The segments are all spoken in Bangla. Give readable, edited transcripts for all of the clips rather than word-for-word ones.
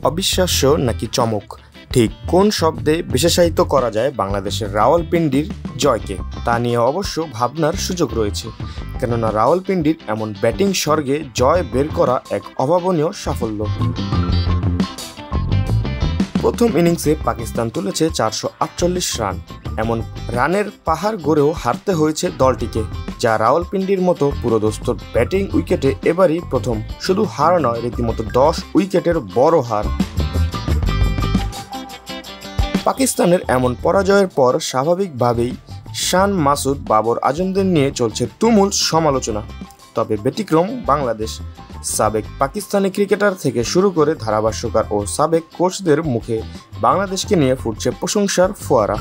অবিশ্বাস্য নাকি চমক, ঠিক কোন শব্দে বিশেষায়িত করা যায় বাংলাদেশের রাওয়ালপিন্ডির জয়কে তা নিয়ে অবশ্য ভাবনার সুযোগ রয়েছে। কেননা রাওয়ালপিন্ডির এমন ব্যাটিং স্বর্গে জয় বের করা এক অভাবনীয় সাফল্য। প্রথম ইনিংসে পাকিস্তান তুলেছে 448 রান। এমন রানের পাহাড় গড়েও হারতে হয়েছে দলটিকে, যা রাওয়ালপিন্ডির মতো পুরোদস্তুর ব্যাটিং উইকেটে এবারই প্রথম। শুধু হার নয়, রীতিমতো 10 উইকেটের বড় হার। পাকিস্তানের এমন পরাজয়ের পর স্বাভাবিকভাবেই শান মাসুদ, বাবর আজমদের নিয়ে চলছে তুমুল সমালোচনা। তবে ব্যতিক্রম বাংলাদেশ। সাবেক পাকিস্তানি ক্রিকেটার থেকে শুরু করে ধারাভাষ্যকার ও সাবেক কোচদের মুখে বাংলাদেশকে নিয়ে ফুটছে প্রশংসার ফোয়ারা।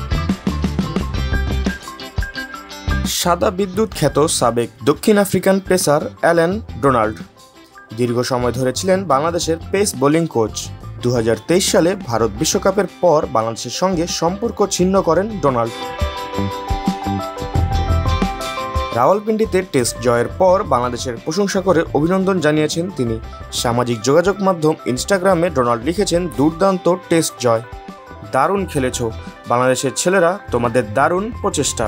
সাদা বিদ্যুৎ খ্যাত সাবেক দক্ষিণ আফ্রিকান পেসার অ্যালেন ডোনাল্ড দীর্ঘ সময় ধরে ছিলেন বাংলাদেশের পেস বোলিং কোচ। 2023 সালে ভারত বিশ্বকাপের পর বাংলাদেশের সঙ্গে সম্পর্ক ছিন্ন করেন ডোনাল্ড। রাওয়ালপিন্ডিতে টেস্ট জয়ের পর বাংলাদেশের প্রশংসা করে অভিনন্দন জানিয়েছেন তিনি। সামাজিক যোগাযোগ মাধ্যম ইনস্টাগ্রামে ডোনাল্ড লিখেছেন, দুর্দান্ত টেস্ট জয়, দারুণ খেলেছো বাংলাদেশের ছেলেরা, তোমাদের দারুণ প্রচেষ্টা।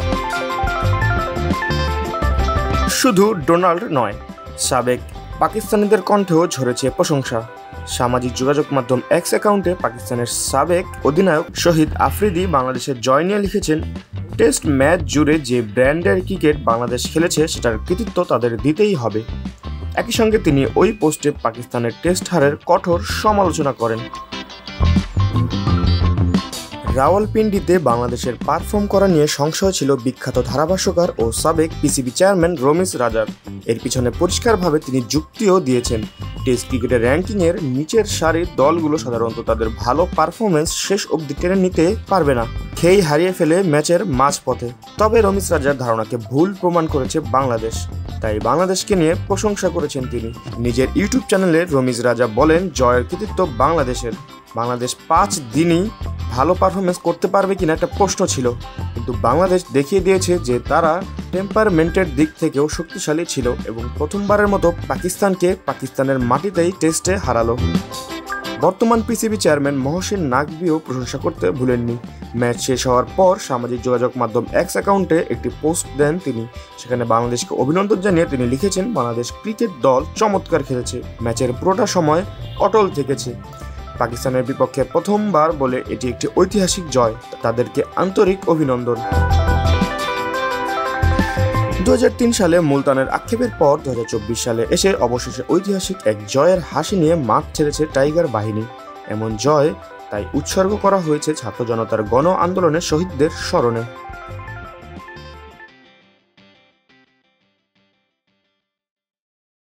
শুধু ডোনাল্ড নয়, সাবেক পাকিস্তানিদের কণ্ঠেও ঝরেছে প্রশংসা। সামাজিক যোগাযোগ মাধ্যম এক্স অ্যাকাউন্টে পাকিস্তানের সাবেক অধিনায়ক শহীদ আফ্রিদি বাংলাদেশের জয় নিয়ে লিখেছেন, টেস্ট ম্যাচ জুড়ে যে ব্র্যান্ডের ক্রিকেট বাংলাদেশ খেলেছে সেটার কৃতিত্ব তাদের দিতেই হবে। একই সঙ্গে তিনি ওই পোস্টে পাকিস্তানের টেস্ট হারের কঠোর সমালোচনা করেন। রাওয়ালপিন্ডিতে বাংলাদেশের পারফর্ম করা নিয়ে সংশয় ছিল বিখ্যাত ধারাভাষ্যকার ও সাবেক পিসিবি চেয়ারম্যান রমিজ রাজার। এর পিছনে পরিষ্কারভাবে তিনি যুক্তিও দিয়েছেন, টেস্ট ক্রিকেটের র্যাঙ্কিংয়ের নিচের সারির দলগুলো সাধারণত তাদের ভালো পারফরমেন্স শেষ অবধি টেনে নিতে পারবে না, খেই হারিয়ে ফেলে ম্যাচের মাঝপথে। তবে রমিজ রাজার ধারণাকে ভুল প্রমাণ করেছে বাংলাদেশ, তাই বাংলাদেশকে নিয়ে প্রশংসা করেছেন তিনি। নিজের ইউটিউব চ্যানেলে রমিজ রাজা বলেন, জয়ের কৃতিত্ব বাংলাদেশের। বাংলাদেশ 5 দিনই ভালো পারফরমেন্স করতে পারবে কিনা একটা প্রশ্ন ছিল, কিন্তু বাংলাদেশ দেখিয়ে দিয়েছে যে তারা টেম্পারমেন্টের দিক থেকেও শক্তিশালী ছিল এবং প্রথমবারের মতো পাকিস্তানকে পাকিস্তানের মাটিতেই টেস্টে হারালো। বর্তমান পিসিবি চেয়ারম্যান মহসিন নাকভিও প্রশংসা করতে ভুলেননি। ম্যাচ শেষ হওয়ার পর সামাজিক যোগাযোগ মাধ্যম এক্স অ্যাকাউন্টে একটি পোস্ট দেন তিনি। সেখানে বাংলাদেশকে অভিনন্দন জানিয়ে তিনি লিখেছেন, বাংলাদেশ ক্রিকেট দল চমৎকার খেলেছে, ম্যাচের পুরোটা সময় অটল থেকেছে। পাকিস্তানের বিপক্ষে প্রথমবার বলে এটি একটি ঐতিহাসিক জয়, তাদেরকে আন্তরিক অভিনন্দন। 2003 সালে মুলতানের আক্ষেপের পর 2024 সালে এসে অবশেষে ঐতিহাসিক এক জয়ের হাসি নিয়ে মাঠ ছেড়েছে টাইগার বাহিনী। এমন জয় তাই উৎসর্গ করা হয়েছে ছাত্র জনতার গণ আন্দোলনের শহীদদের স্মরণে।